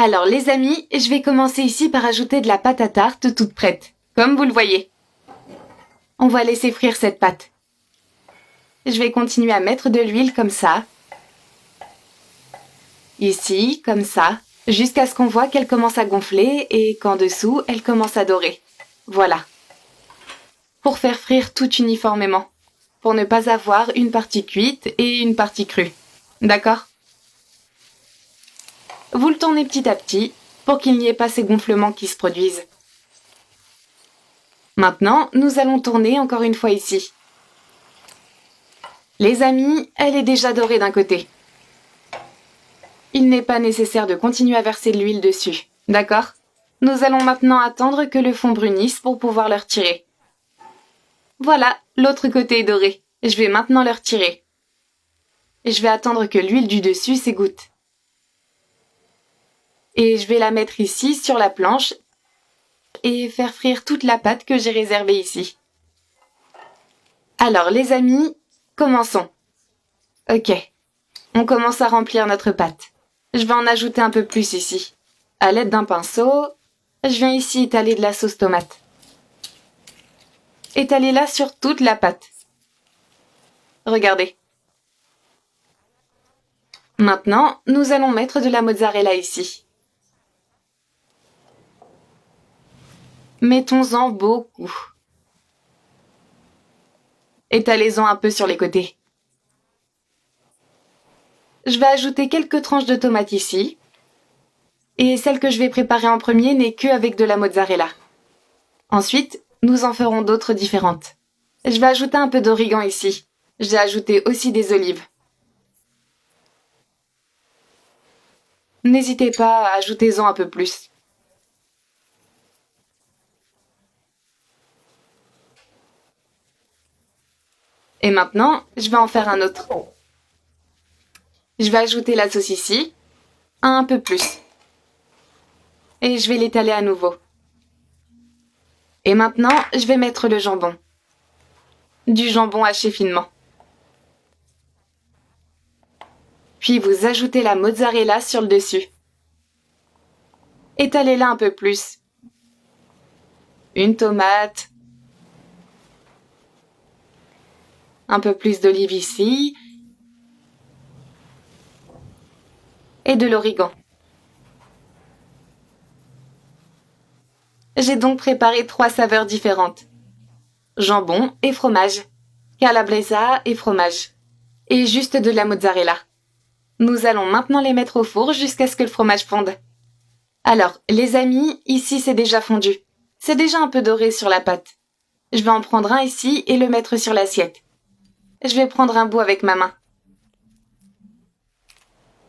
Alors les amis, je vais commencer ici par ajouter de la pâte à tarte toute prête, comme vous le voyez. On va laisser frire cette pâte. Je vais continuer à mettre de l'huile comme ça. Ici, comme ça, jusqu'à ce qu'on voit qu'elle commence à gonfler et qu'en dessous, elle commence à dorer. Voilà. Pour faire frire tout uniformément, pour ne pas avoir une partie cuite et une partie crue. D'accord ? Vous le tournez petit à petit pour qu'il n'y ait pas ces gonflements qui se produisent. Maintenant, nous allons tourner encore une fois ici. Les amis, elle est déjà dorée d'un côté. Il n'est pas nécessaire de continuer à verser de l'huile dessus, d'accord ? Nous allons maintenant attendre que le fond brunisse pour pouvoir le retirer. Voilà, l'autre côté est doré. Je vais maintenant le retirer. Je vais attendre que l'huile du dessus s'égoutte. Et je vais la mettre ici sur la planche et faire frire toute la pâte que j'ai réservée ici. Alors les amis, commençons. Ok, on commence à remplir notre pâte. Je vais en ajouter un peu plus ici. À l'aide d'un pinceau, je viens ici étaler de la sauce tomate. Étalez-la sur toute la pâte. Regardez. Maintenant, nous allons mettre de la mozzarella ici. Mettons-en beaucoup. Étalez-en un peu sur les côtés. Je vais ajouter quelques tranches de tomates ici. Et celle que je vais préparer en premier n'est qu'avec de la mozzarella. Ensuite, nous en ferons d'autres différentes. Je vais ajouter un peu d'origan ici. J'ai ajouté aussi des olives. N'hésitez pas, ajoutez-en un peu plus. Et maintenant, je vais en faire un autre. Je vais ajouter la sauce ici, un peu plus. Et je vais l'étaler à nouveau. Et maintenant, je vais mettre le jambon. Du jambon haché finement. Puis vous ajoutez la mozzarella sur le dessus. Étalez-la un peu plus. Une tomate. Un peu plus d'olive ici. Et de l'origan. J'ai donc préparé 3 saveurs différentes. Jambon et fromage. Calabresa et fromage. Et juste de la mozzarella. Nous allons maintenant les mettre au four jusqu'à ce que le fromage fonde. Alors, les amis, ici c'est déjà fondu. C'est déjà un peu doré sur la pâte. Je vais en prendre un ici et le mettre sur l'assiette. Je vais prendre un bout avec ma main.